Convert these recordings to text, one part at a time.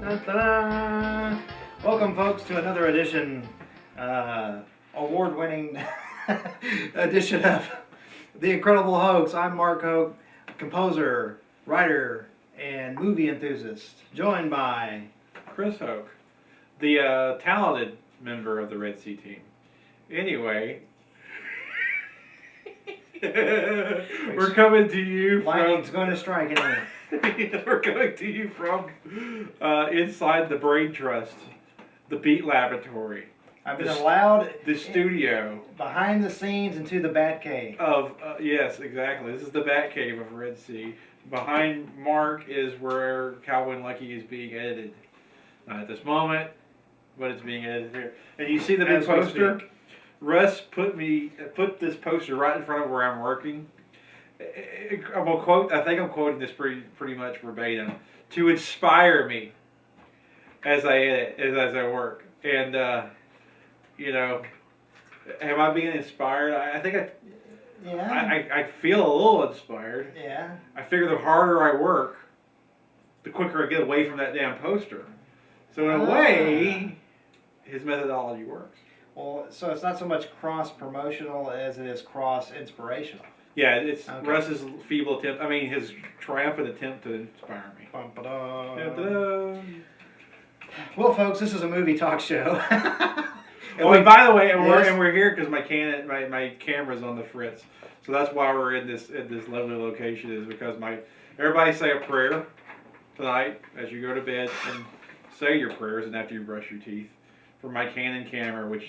Da-da-da. Welcome, folks, to another edition, award-winning edition of The Incredible Hoax. I'm Mark Hoke, composer, writer, and movie enthusiast, joined by Chris Hoke, the talented member of the Red Sea team. Anyway, we're coming to you Lightning's going to strike anyway. We're coming to you from inside the Brain Trust, the Beat Laboratory. I've been allowed the studio behind the scenes into the Bat Cave. of yes, exactly. This is the Bat Cave of Red Sea. Behind Mark is where Cowboy and Lucky is being edited. Not at this moment, but it's being edited here. And you see the big poster. Russ put this poster right in front of where I'm working. I'm gonna quote. I think I'm quoting this pretty much verbatim to inspire me as I edit, as I work. And you know, am I being inspired? I think I feel a little inspired. Yeah. I figure the harder I work, the quicker I get away from that damn poster. So in a way, his methodology works. Well, so it's not so much cross-promotional as it is cross-inspirational. Yeah, it's okay. Russ's feeble attempt. I mean, his triumphant attempt to inspire me. Ba-ba-da. Well, folks, this is a movie talk show. And by the way, we're here because my camera's on the fritz, so that's why we're in this lovely location. Is because everybody say a prayer tonight as you go to bed, and say your prayers, and after you brush your teeth, for my Canon camera, which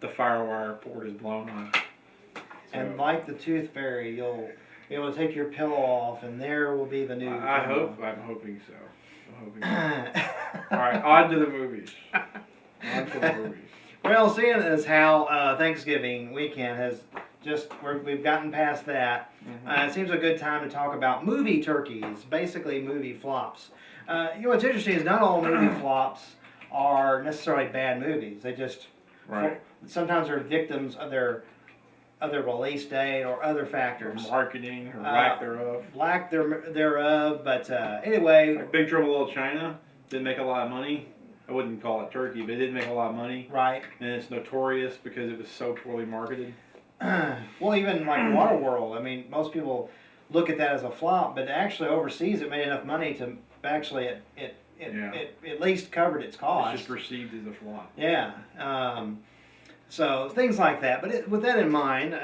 the FireWire port is blown on. And like the Tooth Fairy, you'll be able to take your pillow off, and there will be the new. I'm hoping so. All right, on to the movies. Well, seeing as how Thanksgiving weekend has we've gotten past that, it seems a good time to talk about movie turkeys, basically movie flops. What's interesting is not all movie flops are necessarily bad movies. They just sometimes are victims of their release date or other factors. Or marketing or lack thereof. Lack thereof, but anyway. Like Big Trouble in Little China didn't make a lot of money. I wouldn't call it turkey, but it did make a lot of money. Right. And it's notorious because it was so poorly marketed. Well, even like Waterworld, I mean, most people look at that as a flop, but actually overseas it made enough money to actually it at least covered its cost. It's just perceived as a flop. Yeah. So things like that. But with that in mind,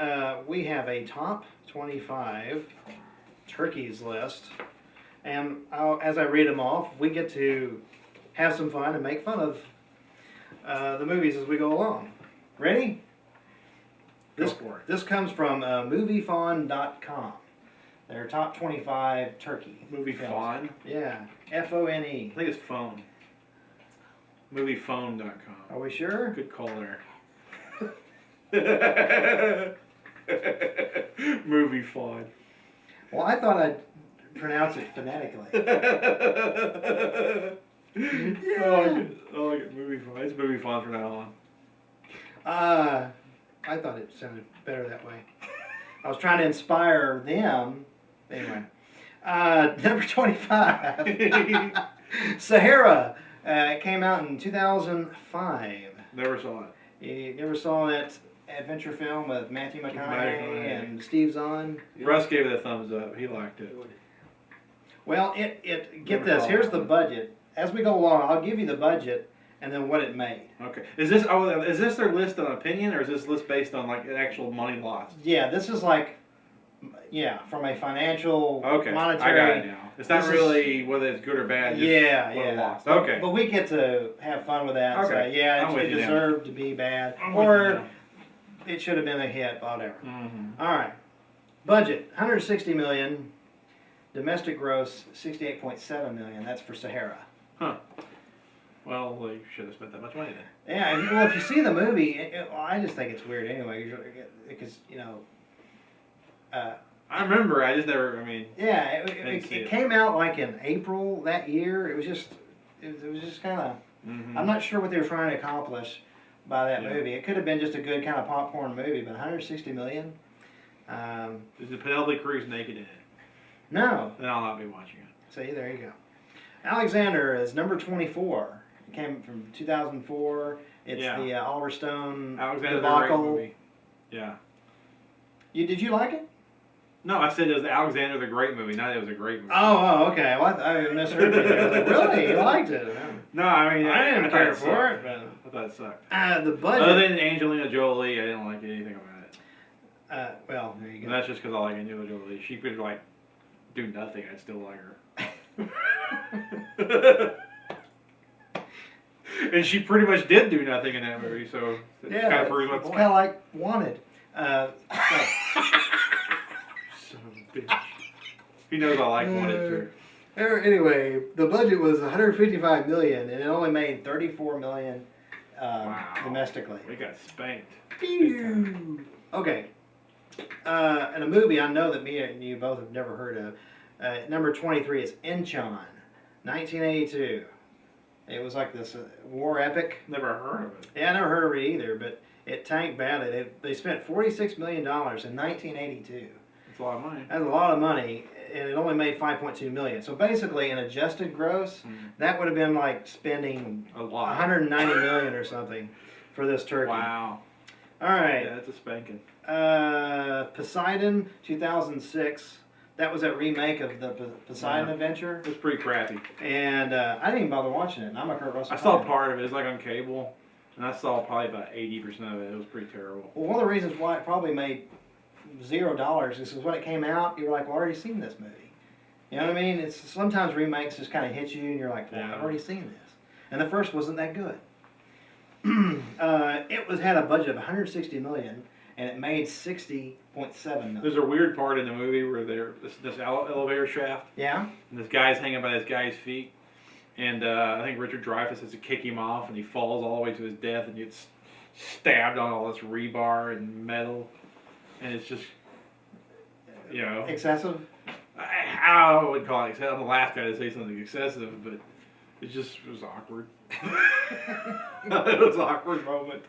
we have a top 25 turkeys list. And as I read them off, we get to have some fun and make fun of the movies as we go along. Ready? This comes from MovieFawn.com. Their top 25 turkey. Movie Fawn? Yeah. F-O-N-E. I think it's phone. MoviePhone.com. Are we sure? Good call there. Movie Fawn. Well, I thought I'd pronounce it phonetically. Yeah. Oh, I get Movie Fawn. It's Movie Fawn from now on. I thought it sounded better that way. I was trying to inspire them. Anyway. Number 25. Sahara. It came out in 2005. Never saw it. You never saw that adventure film with Matthew McConaughey and Steve Zahn? Russ gave it a thumbs up. He liked it. Well, get this. Here's the budget. As we go along, I'll give you the budget and then what it made. Okay. Is this their list on opinion, or is this list based on like actual money lost? Yeah, this is like, from a financial, monetary. I got it now. It's not really whether it's good or bad. Just what lost. Okay. But we get to have fun with that. Okay. So, it deserved to be bad, or it should have been a hit. Whatever. Mm-hmm. All right. Budget: $160 million. Domestic gross: $68.7 million. That's for Sahara. Huh. Well, they should have spent that much money then. Yeah. Well, if you see the movie, I just think it's weird anyway, because I remember. I just never. I mean. Yeah, it came out like in April that year. It was just kind of. Mm-hmm. I'm not sure what they were trying to accomplish by that movie. It could have been just a good kind of popcorn movie, but $160 million. Is the Penelope Cruz naked in it? No. Then I'll not be watching it. See, there you go. Alexander is number 24. It came from 2004. It's Yeah. the Oliver Stone Alexander the debacle. Great movie. Yeah. Did you like it? No, I said it was the Alexander the Great movie, not it was a great movie. Oh, okay. Well, I misheard you there. I was like, really? You liked it? No, I mean, I didn't thought care it for sucked. it. But, I thought it sucked. the budget. Other than Angelina Jolie, I didn't like anything about it. Well, there you go. And that's just because I like Angelina Jolie. She could like do nothing, I'd still like her. And she pretty much did do nothing in that movie, so it Yeah, kind of proves my it's point. kind of like Wanted. Son of a bitch. He knows I like Wanted too. Anyway, the budget was 155 million, and it only made 34 million Wow. domestically. We got spanked. Okay. And a movie I know that me and you both have never heard of. Number 23 is Inchon, 1982. It was like this war epic. Never heard of it. Yeah, I never heard of it either, but it tanked badly. They spent $46 million in 1982. That's a lot of money. That's a lot of money, and it only made 5.2 million. So basically, in adjusted gross, that would have been like spending A lot. 190 million or something for this turkey. Wow. All right. Yeah, that's a spanking. Poseidon, 2006. That was that remake of the Poseidon Adventure, It was pretty crappy. and I didn't even bother watching it. And I'm a Kurt Russell. I saw fan. part of it. It was like on cable, and I saw probably about 80% of it. It was pretty terrible. Well, one of the reasons why it probably made $0 is because when it came out, you were like, well, I've already seen this movie. You know what I mean? It's sometimes remakes just kind of hit you, and you're like, well, Yeah. I've already seen this. And the first wasn't that good. It had a budget of 160 million, and it made 60.7 million. There's a weird part in the movie where this elevator shaft, Yeah. and this guy's hanging by this guy's feet, and I think Richard Dreyfuss has to kick him off, and he falls all the way to his death, and gets stabbed on all this rebar and metal, and it's just, you know, Excessive. I would call it excessive. I'm the last guy to say something excessive, but it was awkward. It was an awkward moment.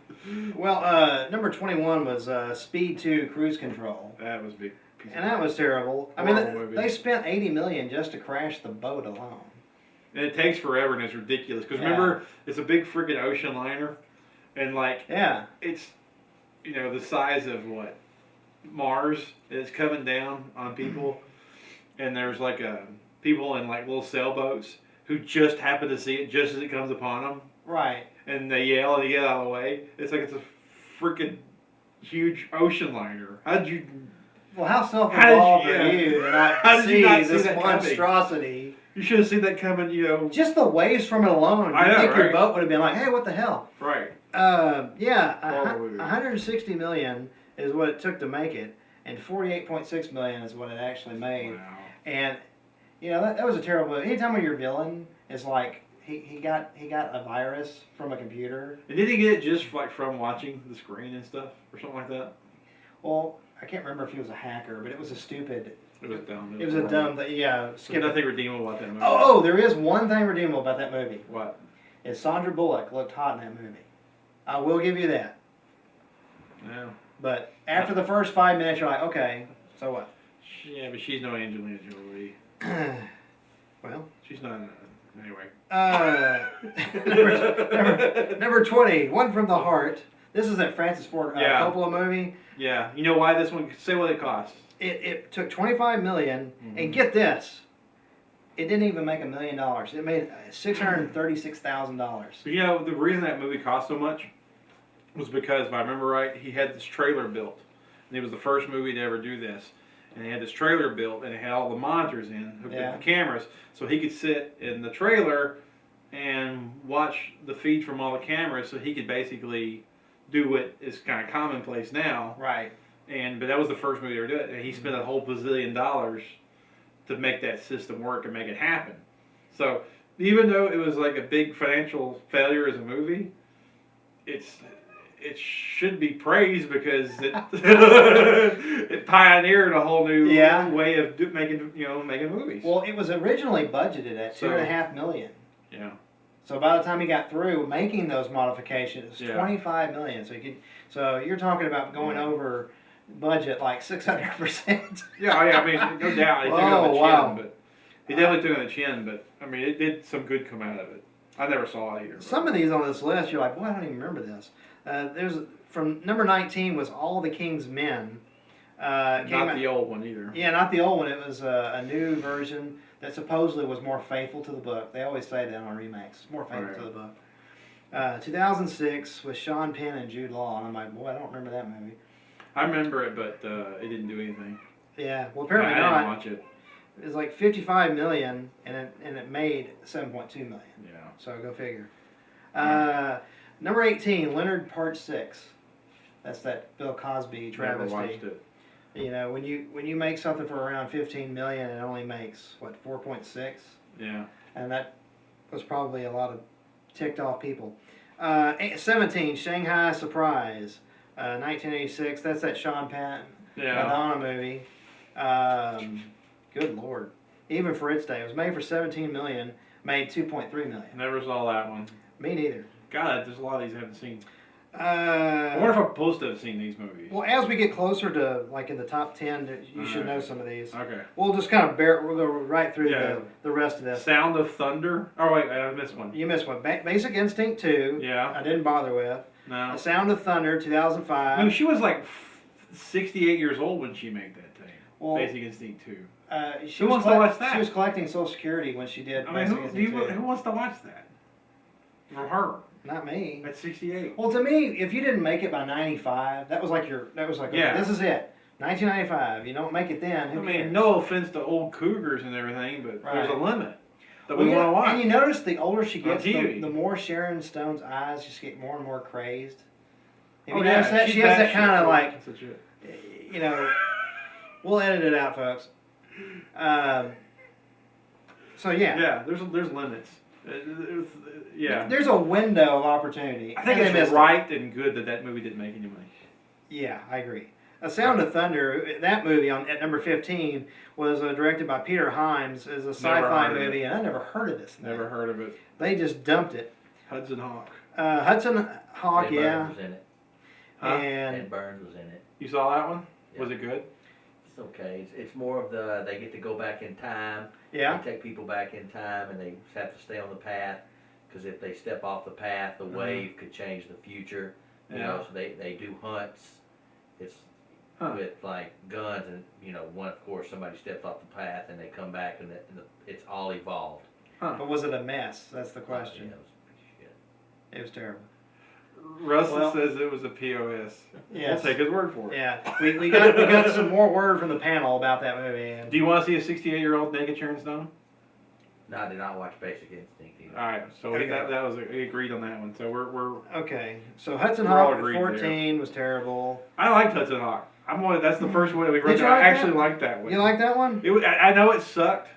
Well, number 21 was Speed 2 Cruise Control. That was a big piece And that was terrible. I mean, Horrible movie. they spent 80 million just to crash the boat alone. And it takes forever, and it's ridiculous. Because remember, it's a big freaking ocean liner, and like, Yeah. it's, you know, the size of what? Mars. And it's coming down on people, and there's like people in like little sailboats who just happen to see it just as it comes upon them, Right. and they yell and they get out of the way. It's like it's a freaking huge ocean liner. How'd you? Well, how self-involved How did are you- you to How not did you see not see this that coming? monstrosity? You should have seen that coming. You know. Just the waves from it alone. I You know, think your right? boat would have been like, hey, what the hell? Right. Yeah, Horrible movie. 160 million is what it took to make it, and 48.6 million is what it actually made. Wow. And you know that was a terrible. Anytime when your villain is like he got a virus from a computer. And did he get it just like from watching the screen and stuff, or something like that? Well, I can't remember if he was a hacker, but it was a stupid. It was dumb. It was a dumb. Yeah. There's Skip it. nothing redeemable about that movie. Oh, there is one thing redeemable about that movie. What? Is Sandra Bullock looked hot in that movie. I will give you that. Yeah. But after the first 5 minutes, you're like, okay, so what? Yeah, but she's no Angelina Jolie. Well, She's not. Anyway. number 20, One from the Heart. This is that Francis Ford Yeah. Coppola movie. Yeah. You know why this one? Say what it costs. It took 25 million, and get this, it didn't even make $1 million. It made $636,000. You know, the reason that movie cost so much was because, if I remember right, he had this trailer built. And it was the first movie to ever do this. And he had this trailer built, and it had all the monitors in, hooked up the cameras, so he could sit in the trailer and watch the feed from all the cameras, so he could basically do what is kind of commonplace now. Right. But that was the first movie to ever do it. And he spent a whole bazillion dollars to make that system work and make it happen. So even though it was like a big financial failure as a movie, it should be praised because it it pioneered a whole new way of making movies. Well, it was originally budgeted at $2.5 million. Yeah. So by the time he got through making those modifications, it was $25 million. So you're talking about going over budget like 600%. Yeah, I mean, no doubt. Oh, wow. He definitely took on the chin, but I mean, it did some good come out of it. I never saw it either. Some of these on this list, you're like, boy, I don't even remember this. There's from number 19 was All the King's Men. Not the old one either. Yeah, not the old one. It was a new version that supposedly was more faithful to the book. They always say that on remakes, more faithful to the book. 2006 with Sean Penn and Jude Law, and I'm like, boy, I don't remember that movie. I remember it, but it didn't do anything. Yeah, well, apparently I not. didn't watch it. It was like 55 million, and it made 7.2 million. Yeah. So go figure. Number 18, Leonard Part 6. That's that Bill Cosby travesty. Never watched it. You know, when you make something for around 15 million, it only makes what 4.6. Yeah. And that was probably a lot of ticked off people. 17, Shanghai Surprise, 1986. That's that Sean Penn Madonna movie. Good Lord. Even for its day, it was made for 17 million, made 2.3 million. Never saw that one. Me neither. God, there's a lot of these I haven't seen. I wonder if I'm supposed to have seen these movies. Well, as we get closer to, like, in the top 10, you should know some of these. Okay. We'll just kind of we'll go right through the rest of this. Sound of Thunder? Oh, wait, I missed one. You missed one. Basic Instinct 2. Yeah. I didn't bother with. No. The Sound of Thunder, 2005. I mean, she was like 68 years old when she made that thing. Well, Basic Instinct 2. Who wants to watch that? She was collecting Social Security when she did Basic Instinct 2. Who wants to watch that? From her. Not me. At 68. Well, to me, if you didn't make it by 95, that was like okay, this is it. 1995. You don't make it then. Who cares? No offense to old cougars and everything, but there's a limit that we want to watch. And you notice the older she gets, the more Sharon Stone's eyes just get more and more crazed. Have you noticed that? She has that kind of like, you know, we'll edit it out, folks. So yeah. Yeah, there's limits. Yeah. There's a window of opportunity. I think it's right and good that movie didn't make any money. Yeah, I agree. A Sound of Thunder, that movie at number 15 was directed by Peter Hyams as a sci-fi movie, and I never heard of this thing. Never heard of it. They just dumped it. Hudson Hawk. Hudson Hawk, Burns was in it. And Ed Burns was in it. You saw that one? Yeah. Was it good? It's okay. It's more of they get to go back in time. Yeah. They take people back in time, and they have to stay on the path. Because if they step off the path, the wave could change the future. You know, so they do hunts. It's with like guns, and one, of course, somebody steps off the path, and they come back, and it's all evolved. But was it a mess? That's the question. Yeah, it was pretty shit. It was terrible. Russell says it was a POS. Yes. We'll take his word for it. Yeah, we got some more word from the panel about that movie. And do you want to see a 68-year-old naked Sharon Stone? No, I did not watch Basic Instinct either. All right, so Okay. that was we agreed on that one. So we're okay. So Hudson We're all Hawk at agreed 14 was terrible. I liked Hudson Hawk. That's the first one that we read. Did you I like actually that? liked that one. You like that one? I know it sucked,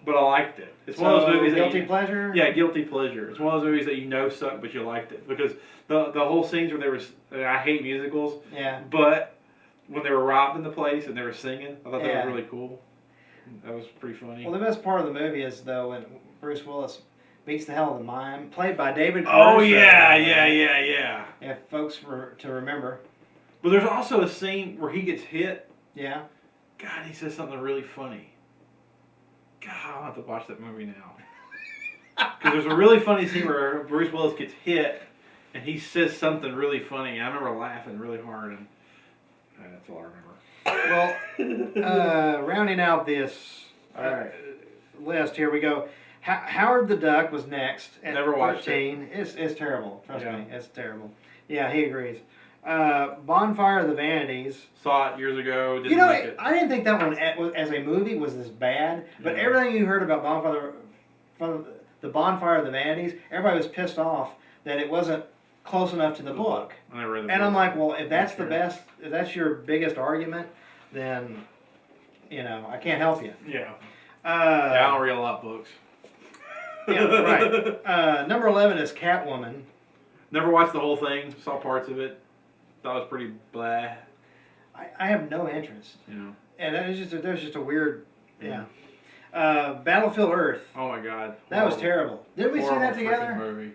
but I liked it. It's one of those movies guilty pleasure. Yeah, guilty pleasure. It's one of those movies that suck, but you liked it because the whole scenes where there was. I hate musicals. Yeah. But when they were robbing the place and they were singing, I thought that Yeah. was really cool. That was pretty funny. Well, the best part of the movie is though when Bruce Willis beats the hell out of the mime, played by David. Oh Caruso. yeah. If folks to remember. But there's also a scene where he gets hit. Yeah. God, he says something really funny. God, I'll have to watch that movie now. Because there's a really funny scene where Bruce Willis gets hit, and he says something really funny. And I remember laughing really hard, and that's all I remember. Well, rounding out this list, here we go. Howard the Duck was next at Never watched 13. It's terrible. Trust me, it's terrible. Yeah, he agrees. Bonfire of the Vanities. Saw it years ago. Didn't like it. I didn't think that one as a movie was as bad. But everything you heard about the Bonfire of the Vanities, everybody was pissed off that it wasn't close enough to the book. I never read the book. And I'm like, well, if that's the best, if that's your biggest argument, then I can't help you. Yeah. I don't read a lot of books. Yeah, right. Number 11 is Catwoman. Never watched the whole thing. Saw parts of it. Thought it was pretty blah. I have no interest. Yeah. And there's just a weird, Battlefield Earth. Oh my God. That was terrible. Didn't we see that together? Movie.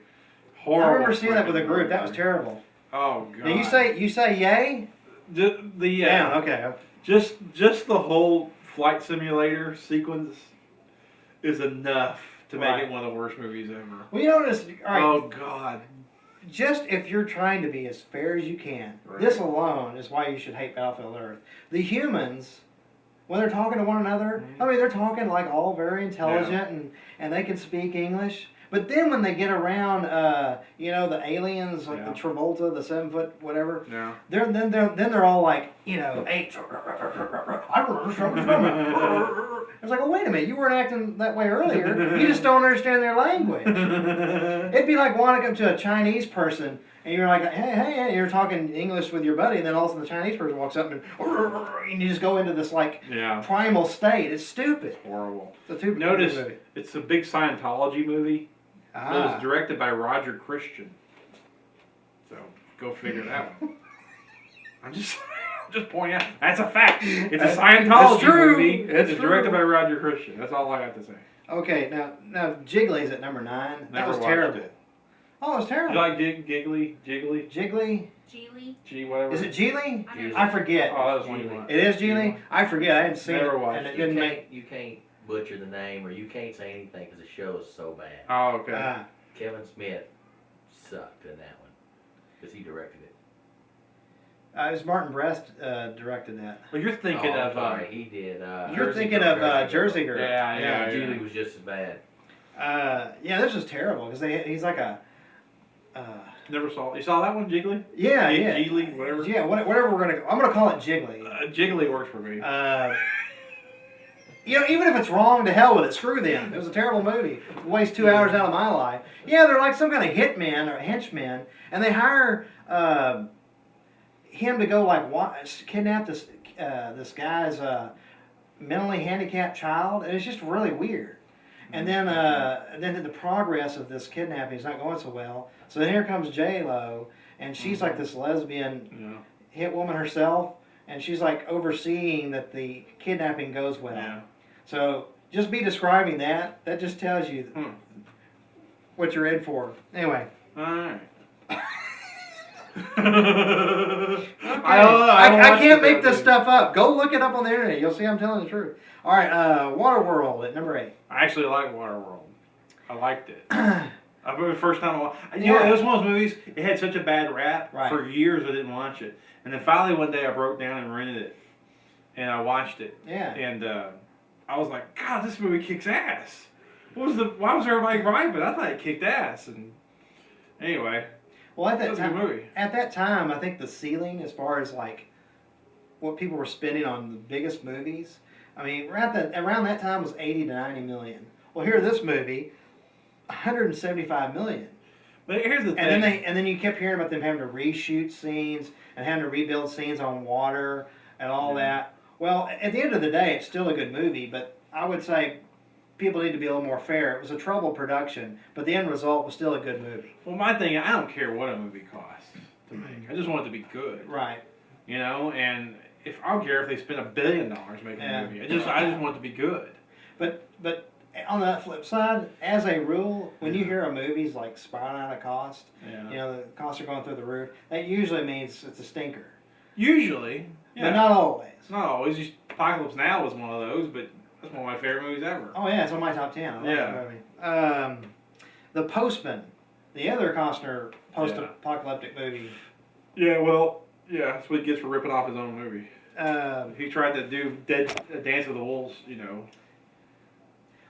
I remember seeing that with a group. That was terrible. Oh God. Now you say yay? Yeah. Okay. Just the whole flight simulator sequence. is enough to make it one of the worst movies ever. Well, you notice, all right, Oh God. just if you're trying to be as fair as you can, this alone is why you should hate Battlefield Earth. The humans, when they're talking to one another, I mean, they're talking like all very intelligent and they can speak English. But then when they get around, you know, the aliens, like the Travolta, the 7 foot whatever, they're all like, you know, it's like, oh, wait a minute, you weren't acting that way earlier. You just don't understand their language. It'd be like walking up to a Chinese person and you're like, hey, and you're talking English with your buddy, and then all of a sudden the Chinese person walks up and you just go into this like primal state. It's stupid. It's horrible. It's a Notice movie. it's a big Scientology movie. It was directed by Roger Christian. So go figure that one. I'm just pointing out. That's a fact. It's a Scientology movie. It's directed by Roger Christian. That's all I got to say. Okay, now Jiggly's at number 9. That was terrible. Oh, it was terrible. You like Jiggly? Jiggly? G whatever. Is it Geely? I forget. Oh, that was one you want. It is Geely? I forget. I hadn't seen Never it. watched And it. it didn't make... You can't butcher the name, or you can't say anything because the show is so bad. Oh, okay. Kevin Smith sucked in that one because he directed it. It was Martin Brest directed that. Well, you're thinking of... sorry, he did. You're thinking of Jersey Girl. Yeah. Julie was just as bad. Yeah, this was terrible because he's like a... Never saw it. You saw that one, Jiggly? Yeah. Jiggly, whatever? Yeah, whatever we're going to... I'm going to call it Jiggly. Jiggly works for me. You know, even if it's wrong, to hell with it. Screw them. It was a terrible movie. Waste 2 hours out of my life. Yeah, they're like some kind of hitman or henchman, and they hire him to go like kidnap this guy's mentally handicapped child, and it's just really weird. And then the progress of this kidnapping is not going so well. So then here comes J-Lo, and she's like this lesbian hit woman herself, and she's like overseeing that the kidnapping goes well. Yeah. So just me describing that just tells you what you're in for. Anyway. All right. I can't make this stuff up. Go look it up on the internet. You'll see I'm telling the truth. All right, Waterworld at number 8. I actually like Waterworld. I liked it. I remember the first time I watched it. You know, it was one of those movies, it had such a bad rap. Right. For years I didn't watch it. And then finally one day I broke down and rented it. And I watched it. Yeah. And I was like, God, this movie kicks ass. Why was everybody griping? I thought it kicked ass. And anyway, well, at that was a time, good movie. At that time, I think the ceiling, as far as like what people were spending on the biggest movies, I mean, around that time was 80 to 90 million. Well, here this movie, 175 million. But here's the thing. And then you kept hearing about them having to reshoot scenes and having to rebuild scenes on water and all that. Well, at the end of the day, it's still a good movie, but I would say people need to be a little more fair. It was a troubled production, but the end result was still a good movie. Well, my thing, I don't care what a movie costs to make. I just want it to be good. Right. You know, and I don't care if they spend $1 billion making a movie. I just want it to be good. But on the flip side, as a rule, when you hear a movie's like spiraling out of cost, you know, the costs are going through the roof, that usually means it's a stinker. Usually. Yeah. But not always. Not always. Apocalypse Now was one of those, but that's one of my favorite movies ever. Oh yeah, it's on my top 10. I love that movie. The Postman, the other Costner post-apocalyptic movie. Yeah, well, that's what he gets for ripping off his own movie. He tried to do Dance with the Wolves, you know.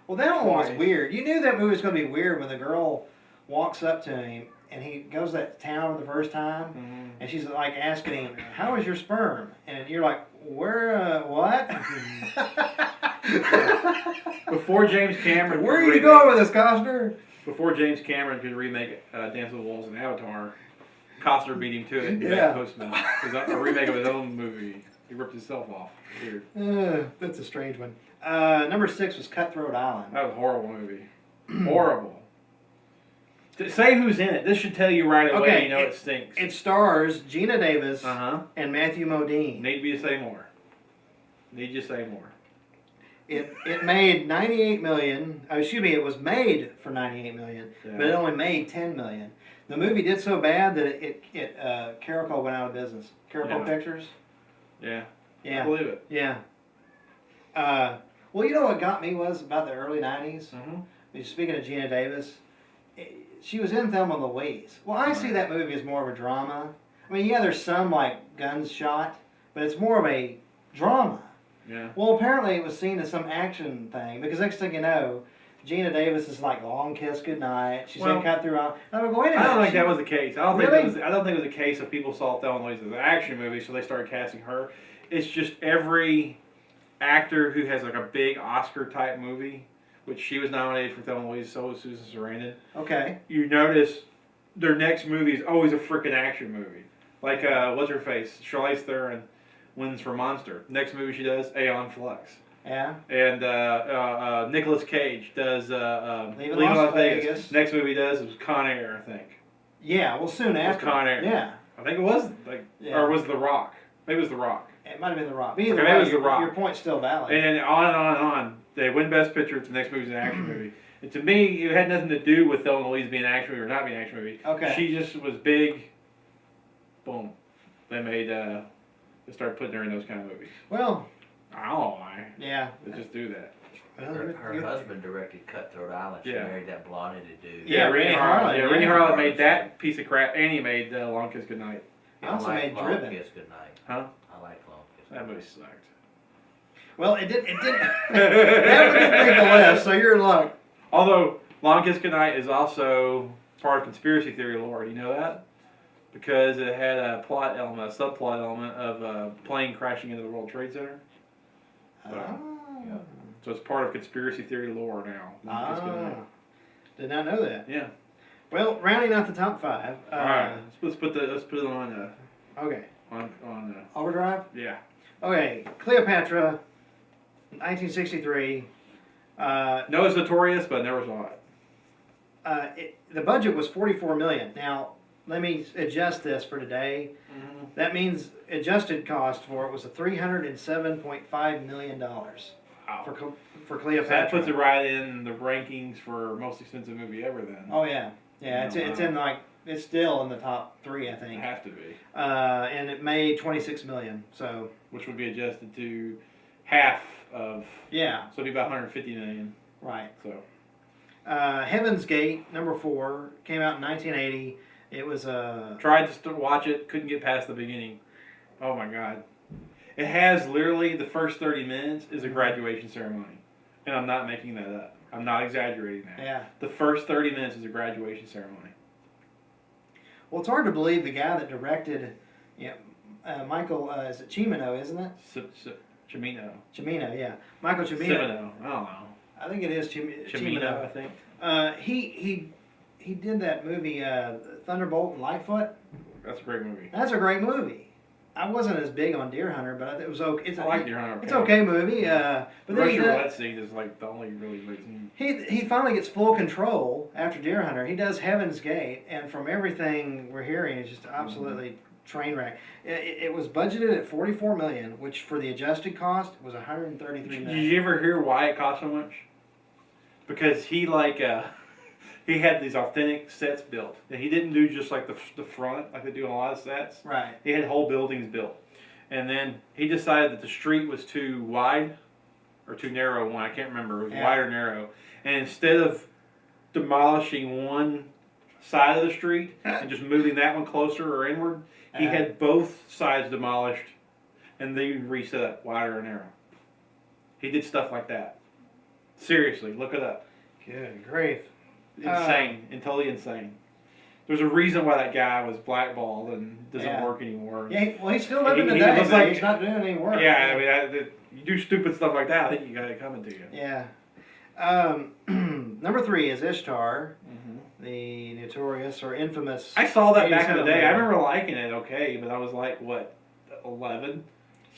Well, that one was weird. You knew that movie was going to be weird when the girl walks up to him and he goes to that town for the first time, and she's like asking him, "How is your sperm?" And you're like, "Where? What?" Before James Cameron, where are you going with this, Costner? Before James Cameron could remake Dance with the Wolves and Avatar, Costner beat him to it. Yeah. Postman. It was a remake of his own movie. He ripped himself off. Weird. That's a strange one. Number 6 was Cutthroat Island. That was a horrible movie. Horrible. Say who's in it. This should tell you right away. You know it stinks. It stars Gina Davis and Matthew Modine. Need you to say more. Need you to say more. It made 98 million. Excuse me. It was made for 98 million, but it only made 10 million. The movie did so bad that Caracol went out of business. Caracol Pictures. Yeah. Yeah. I believe it. Yeah. Well, you know what got me was about the early 90s. Mm-hmm. Speaking of Gina Davis, she was in Thelma and Louise. Well, I see that movie as more of a drama. I mean, yeah, there's some like guns shot, but it's more of a drama. Yeah. Well, apparently it was seen as some action thing because next thing you know, Gina Davis is like long kiss goodnight. She's been cut through. I don't think that was the case. I don't Really? think it was a case of people saw Thelma and Louise as an action movie, so they started casting her. It's just every actor who has like a big Oscar type movie, which she was nominated for Thelma and Louise, so was Susan Sarandon. Okay. You notice their next movie is always a freaking action movie. Like what's her face? Charlize Theron wins for Monster. Next movie she does, Aeon Flux. Yeah. And Nicolas Cage does Leaving Las Vegas. Next movie he does is Con Air, I think. Yeah. Well, soon after. Con Air. Yeah. I think it was or was it The Rock? Maybe it was The Rock. It might have been The Rock. Maybe it was The Rock. Your point's still valid. And then on and on and on. They win Best Picture. The next movie's an action movie. And to me, it had nothing to do with Thelma and Louise being an action movie or not being an action movie. Okay. She just was big. Boom. They made. They started putting her in those kind of movies. Well. I don't know why. Yeah. They just do that. Her husband directed Cutthroat Island. She married that blonde-headed dude. Yeah, Rennie Harlan. Yeah, Rennie Harlan made that piece of crap, and he made Long Kiss Goodnight. He also made Driven. Long Kiss Goodnight. Huh? I like Long Kiss That Goodnight. movie sucked. Well, it didn't. That one didn't make the list, so you're in luck. Although Long Kiss Goodnight is also part of conspiracy theory lore. Do you know that? Because it had a plot element, a subplot element of a plane crashing into the World Trade Center. So it's part of conspiracy theory lore now. Did not know that. Yeah. Well, rounding out the top 5. All right. Let's put it on. Okay. On. Overdrive. Yeah. Okay. Cleopatra, 1963. No, it's notorious, but never saw it. The budget was $44 million. Now, let me adjust this for today. Mm-hmm. That means adjusted cost for it was $307.5 million for Cleopatra. That puts it right in the rankings for most expensive movie ever. Then. Oh yeah, yeah. It's in like it's still in the top 3, I think. It have to be. And it made $26 million. So which would be adjusted to half of. Yeah. So it'd be about $150 million. Right. So. Heaven's Gate, number 4, came out in 1980. It was tried to watch it, couldn't get past the beginning. Oh my God. It has literally the first 30 minutes is a graduation ceremony. And I'm not making that up. I'm not exaggerating that. Yeah. The first 30 minutes is a graduation ceremony. Well, it's hard to believe the guy that directed, Michael, is it Cimino, isn't it? Cimino. Cimino, yeah. Michael Cimino. Cimino. I don't know. I think it is Cimino. Cimino, I think. He did that movie, Thunderbolt and Lightfoot. That's a great movie. That's a great movie. I wasn't as big on Deer Hunter, but it was okay. I like Deer Hunter. Okay. It's an okay movie. But then Russian roulette scene is like the only really great scene. He finally gets full control after Deer Hunter. He does Heaven's Gate, and from everything we're hearing, it's just absolutely train wreck. It was budgeted at $44 million, which for the adjusted cost was $133 million. Did you ever hear why it cost so much? Because he he had these authentic sets built, and he didn't do just like the front like they do on a lot of sets. Right. He had whole buildings built, and then he decided that the street was too wide or too narrow. One I can't remember. It was wide or narrow, and instead of demolishing one side of the street and just moving that one closer or inward, he had both sides demolished, and then reset up wider or narrow. He did stuff like that. Seriously, look it up. Good grief. Insane, and totally insane. There's a reason why that guy was blackballed and doesn't work anymore. Yeah, well, he's still living today. He looks like, he's not doing any work. Yeah, I mean, you do stupid stuff like that, I think you got it coming to you. Yeah. Number 3 is Ishtar, the notorious or infamous. I saw that back in the day. I remember liking it, okay, but I was like, what, 11?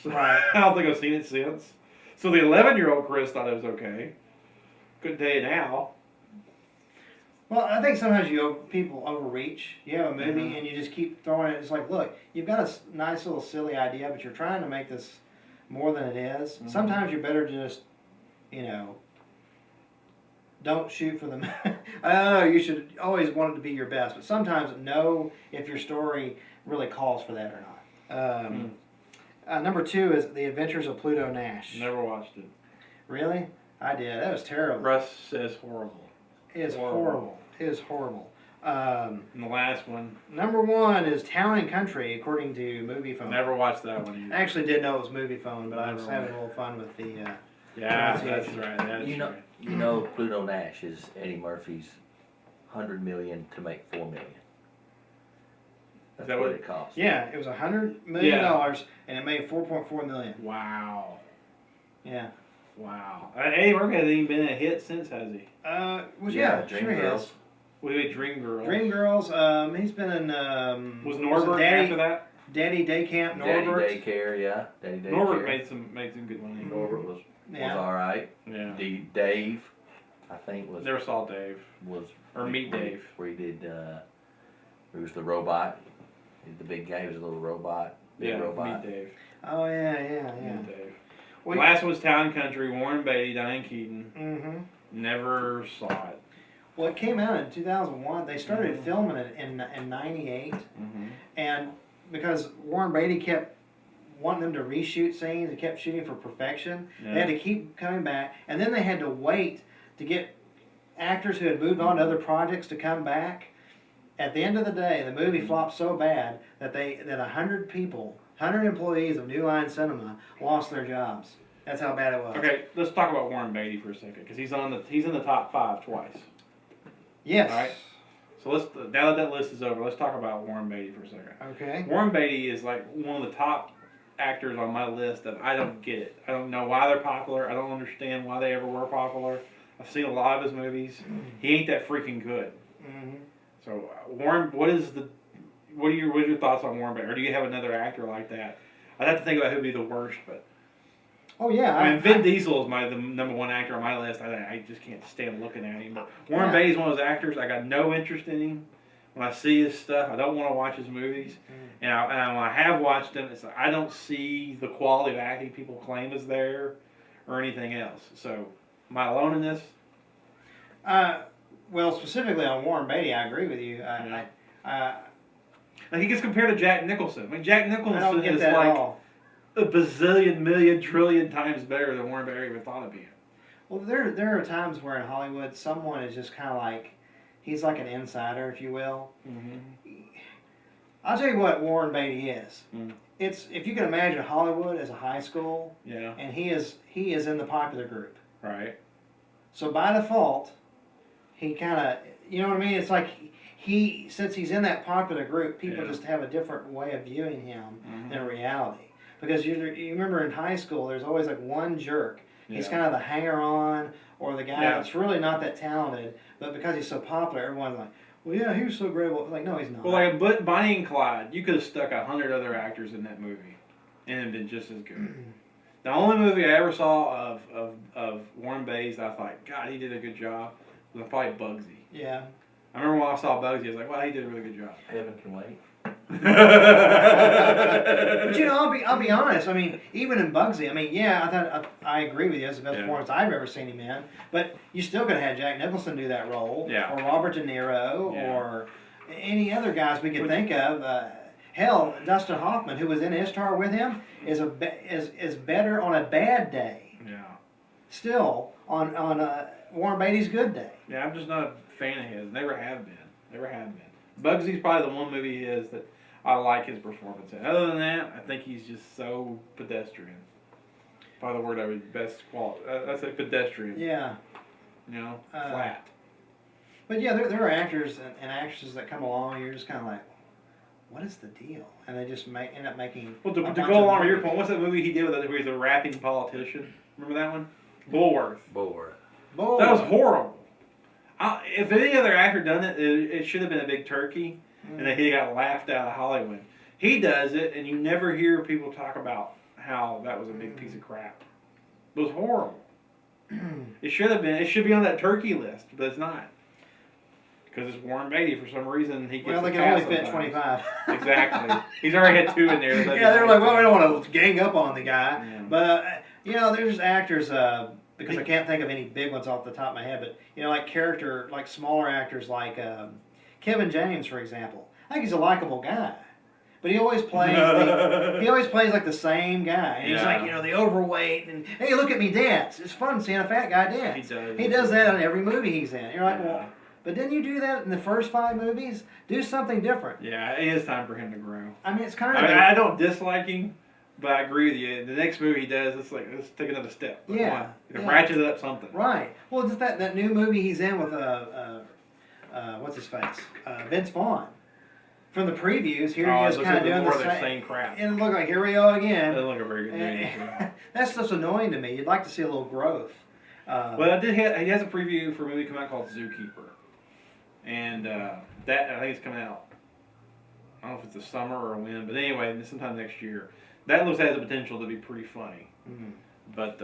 So Right. I don't think I've seen it since. So the 11-year-old Chris thought it was okay. Couldn't tell you now. Well, I think sometimes people overreach. You have a movie and you just keep throwing it. It's like, look, you've got a nice little silly idea, but you're trying to make this more than it is. Sometimes you're better to just, don't shoot for them. I don't know, you should always want it to be your best, but sometimes know if your story really calls for that or not. Number 2 is The Adventures of Pluto Nash. Never watched it. Really? I did. That was terrible. Russ says horrible. It is horrible. It is horrible. And the last one. Number 1 is Town and Country, according to Movie Phone. Never watched that one either. I actually did know it was Movie Phone, but I was having a little fun with the. Yeah, that's right. That's You know, right. you know, Pluto Nash is Eddie Murphy's $100 million to make $4 million. That's that what what- it cost. Yeah, it was $100 million, and it made $4.4 million. Wow. Yeah. Wow. Eddie Murphy hasn't even been a hit since, has he? Was Yeah, sure he has. We did Dreamgirls. Dreamgirls. He's been in. Was Norbert after that? Daddy Day Camp. Norbert. Daddy Daycare, yeah. Daddy Daycare. Norbert made some good money. Norbert was Yeah. all right. Yeah. Dave, I think was Never saw Dave. Or Meet Dave. Where he did. He was the robot. He was the big guy. He was a little robot. Big robot. Meet Dave. Oh yeah. Meet Dave. Well, Last was Town and Country. Warren Beatty, Diane Keaton. Mm-hmm. Never saw it. Well, it came out in 2001. They started filming it in '98, and because Warren Beatty kept wanting them to reshoot scenes, they kept shooting for perfection. Yeah. They had to keep coming back, and then they had to wait to get actors who had moved on to other projects to come back. At the end of the day, the movie flopped so bad that 100 people, 100 employees of New Line Cinema lost their jobs. That's how bad it was. Okay, let's talk about Warren Beatty for a second because he's in the top 5 twice. Yes. All right. So now that list is over, let's talk about Warren Beatty for a second. Okay. Warren Beatty is like one of the top actors on my list that I don't get it. I don't know why they're popular. I don't understand why they ever were popular. I've seen a lot of his movies. He ain't that freaking good. Mm-hmm. So Warren, what are your thoughts on Warren Beatty? Or do you have another actor like that? I'd have to think about who'd be the worst, but Oh yeah. I mean, Vin Diesel is the number 1 actor on my list. I just can't stand looking at him. But Warren Beatty's one of those actors. I got no interest in him. When I see his stuff, I don't want to watch his movies. And when I have watched them, it's like I don't see the quality of acting people claim is there, or anything else. So, am I alone in this? Well, specifically on Warren Beatty, I agree with you. Like he gets compared to Jack Nicholson. I mean, Jack I don't Nicholson get is that at like all. a bazillion, million, trillion times better than Warren Beatty ever thought of being. Well, there are times where in Hollywood, someone is just kind of like, he's like an insider, if you will. I'll tell you what Warren Beatty is. It's, if you can imagine Hollywood as a high school, Yeah. and he is in the popular group. Right. So by default, he kind of, you know what I mean? It's like since he's in that popular group, people just have a different way of viewing him than reality. Because you remember in high school, there's always like one jerk. He's kind of the hanger-on, or the guy that's really not that talented, but because he's so popular, everyone's like, well, yeah, he was so great. Well, like, no, he's not. Well, like Bonnie and Clyde, you could have stuck 100 other actors in that movie, and it'd been just as good. The only movie I ever saw of Warren Beatty's that I thought, God, he did a good job, was probably Bugsy. Yeah. I remember when I saw Bugsy, I was like, wow, he did a really good job. Heaven Can Wait. But you know, I'll be honest. I mean, even in Bugsy, I mean, yeah, I agree with you. It's the best performance I've ever seen him in. But you still could have had Jack Nicholson do that role, or Robert De Niro, or any other guys we could think of. Hell, Dustin Hoffman, who was in Ishtar with him, is better on a bad day. Yeah. Still on Warren Beatty's good day. Yeah, I'm just not a fan of his. Never have been. Bugsy's probably the one movie he is that I like his performance in. Other than that, I think he's just so pedestrian. Probably the word I would best qualify. That's a pedestrian. Yeah. You know, flat. But yeah, there are actors and actresses that come along and you're just kind of like, what is the deal? And they just end up making. Well, to go along with your point, what's that movie he did with where he's a rapping politician? Remember that one? Bulworth. That was horrible. If any other actor done it, it should have been a big turkey, and then he got laughed out of Hollywood. He does it, and you never hear people talk about how that was a big piece of crap. It was horrible. It should have been. It should be on that turkey list, but it's not. Because it's Warren Beatty for some reason. He gets well, they can only fit 25. Exactly. He's already had 2 in there. So yeah, they're like, well, we don't want to gang up on the guy. Yeah. But, you know, there's actors, because I can't think of any big ones off the top of my head, but, you know, like smaller actors like Kevin James, for example. I think he's a likable guy. But he always plays like the same guy. And he's like, the overweight and hey, look at me dance. It's fun seeing a fat guy dance. He does that in every movie he's in. You're like, well, but didn't you do that in the first 5 movies? Do something different. Yeah, it is time for him to grow. I mean, it's kind of. I don't dislike him, but I agree with you. The next movie he does, it's like let's take another step. Ratchet it up something. Right. Well, just that new movie he's in with what's his face, Vince Vaughn. From the previews, here he is kind of doing the same crap. And it looked like here we go again. It doesn't look a very good movie. That's just annoying to me. You'd like to see a little growth. Well, he has a preview for a movie coming out called Zookeeper, and that I think it's coming out. I don't know if it's a summer or a when, but anyway, sometime next year. That has the potential to be pretty funny. Mm-hmm. But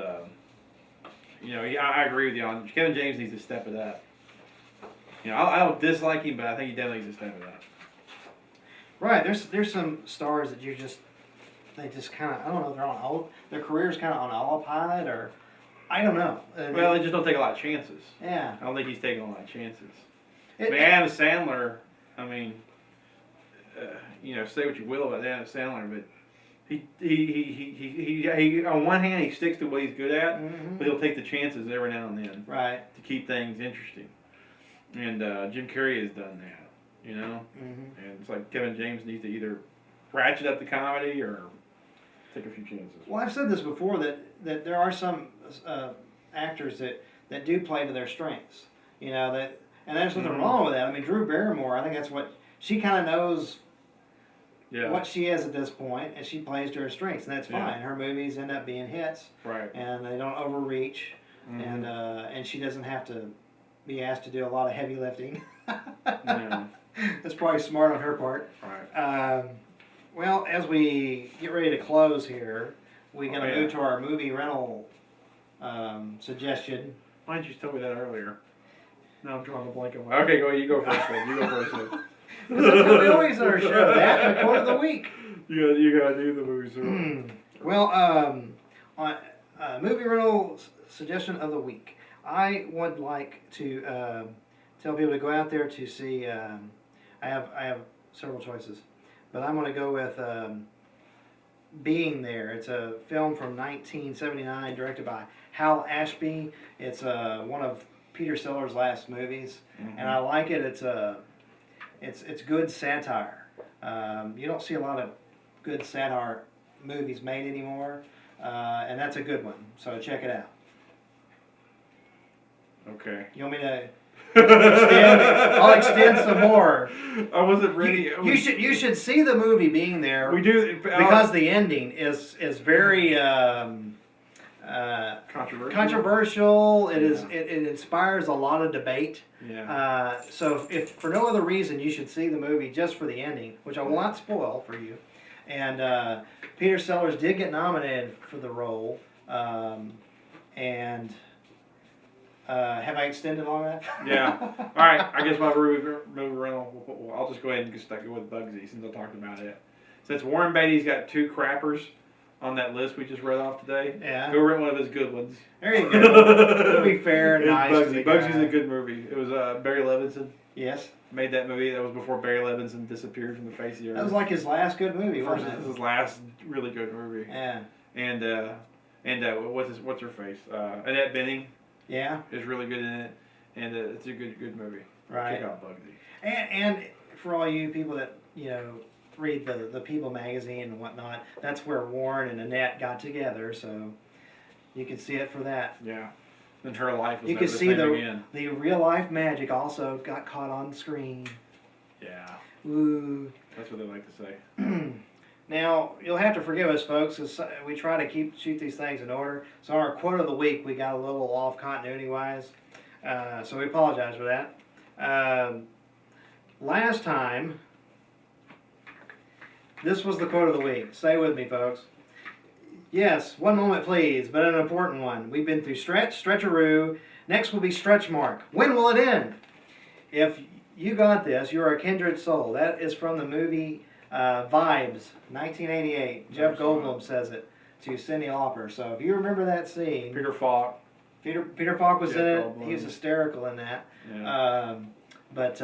I agree with you on Kevin James needs to step it up. I don't dislike him, but I think he definitely needs to step it up. Right, there's some stars that they just kind of, I don't know, their career's kind of on autopilot, or I don't know. Well, they just don't take a lot of chances. Yeah. I don't think he's taking a lot of chances. Adam Sandler, say what you will about Adam Sandler, but he on one hand he sticks to what he's good at, but he'll take the chances every now and then, right, to keep things interesting. And Jim Carrey has done that. And it's like Kevin James needs to either ratchet up the comedy or take a few chances. Well, I've said this before that there are some actors that do play to their strengths. And there's nothing wrong with that. I mean, Drew Barrymore, I think that's what she kind of knows. Yeah. What she is at this point, and she plays to her strengths, and that's fine. Her movies end up being hits, right? And they don't overreach, and she doesn't have to be asked to do a lot of heavy lifting. No. That's probably smart on her part. Right. Well, as we get ready to close here, we're going to move to our movie rental suggestion. Why didn't you tell me that earlier? Now I'm drawing a blank on. Okay, go. You go first. Then. You go first. Then. That's what we always on our show. That and the quote of the week. You gotta do the movies. Well, on movie rental suggestion of the week, I would like to tell people to go out there to see. I have several choices, but I'm going to go with Being There. It's a film from 1979, directed by Hal Ashby. It's one of Peter Sellers' last movies, and I like it. It's good satire. You don't see a lot of good satire movies made anymore, and that's a good one. So check it out. Okay. You want me to extend? I'll extend some more. I wasn't ready. You should see the movie Being There. We do because the ending is very controversial. It is. It inspires a lot of debate. Yeah. So if for no other reason, you should see the movie just for the ending, which I will not spoil for you. And Peter Sellers did get nominated for the role. Have I extended long enough? Yeah. All right. I guess my movie rental. I'll just go ahead and get stuck with Bugsy since I talked about it. Since Warren Beatty's got 2 crappers on that list we just read off today, go rent one of his good ones. There you go. To be fair and nice. Bugsy's a good movie. It was Barry Levinson. Yes. Made that movie. That was before Barry Levinson disappeared from the face of the earth. That was like his last good movie, wasn't it? This was his last really good movie. Yeah. And what's her face? Annette Bening. Yeah. Is really good in it, and it's a good movie. Right. Check out Bugsy. And for all you people that read the People magazine and whatnot, that's where Warren and Annette got together, so you can see it for that. Yeah. And her life was you never can see the real life magic also got caught on screen. Yeah. Ooh. That's what they like to say. Now, you'll have to forgive us, folks, because we try to shoot these things in order. So our quote of the week, we got a little off continuity-wise. So we apologize for that. Last time, this was the quote of the week. Stay with me, folks. Yes, one moment, please, but an important one. We've been through stretcheroo. Next will be stretch mark. When will it end? If you got this, you're a kindred soul. That is from the movie Vibes, 1988. Jeff Goldblum says it to Cyndi Lauper. So if you remember that scene, Peter Falk was in it. He was hysterical in that. Yeah. But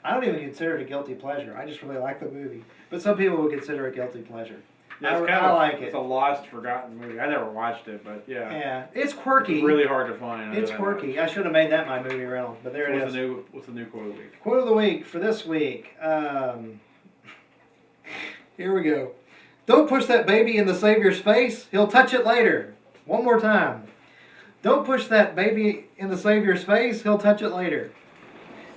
I don't even consider it a guilty pleasure. I just really like the movie. But some people would consider it guilty pleasure. Yeah, I like it. It's a lost, forgotten movie. I never watched it, but yeah. Yeah, it's quirky. It's really hard to find. It's quirky. I should have made that my movie rental, but there it is. What's the new quote of the week? Quote of the week for this week. Here we go. Don't push that baby in the Savior's face. He'll touch it later. One more time. Don't push that baby in the Savior's face. He'll touch it later.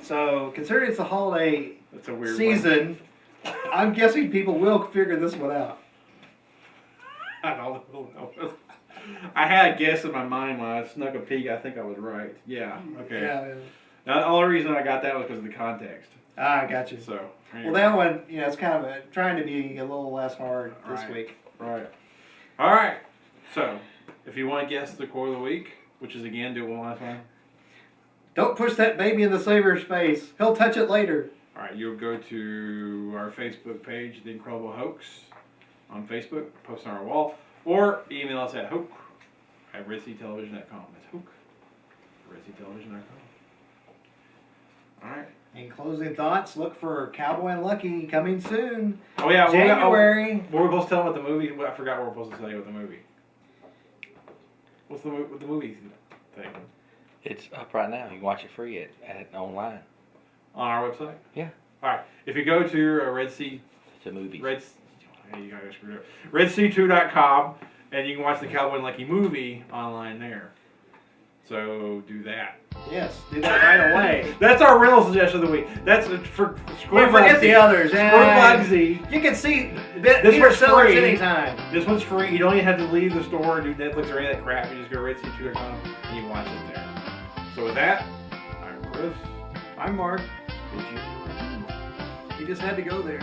So, considering it's a holiday That's a weird season, I'm guessing people will figure this one out. I don't know. I had a guess in my mind when I snuck a peek. I think I was right. Yeah. Okay. Yeah. Now, the only reason I got that was because of the context. I got you. So. Well, that one, it's kind of trying to be a little less hard this week. Right. All right. So, if you want to guess the quote of the week, which is again, do it one last time. Don't push that baby in the Savior's face. He'll touch it later. All right. You'll go to our Facebook page, The Incredible Hoax, on Facebook, post on our wall, or email us at hoke@redseatelevision.com. That's hoke@redseatelevision.com. All right. In closing thoughts, look for Cowboy and Lucky coming soon. Oh yeah, January. What were we supposed to tell them about the movie? I forgot what we're supposed to tell you about the movie. What's the movie thing? It's up right now. You can watch it free at online. On our website? Yeah. All right. If you go to Red Sea, It's a movie. you got screwed up. RedSea2.com, and you can watch the Cowboy and Lucky movie online there. So do that. Yes, do that right away. That's our rental suggestion of the week. That's for Forget the others. Bugsy. You can see This Peter was Sellers free. anytime. This one's free. You don't even have to leave the store or do Netflix or any of that crap. You just go to RedSea2.com and you watch it there. So with that, I'm Chris. I'm Mark. Did you? You just had to go there.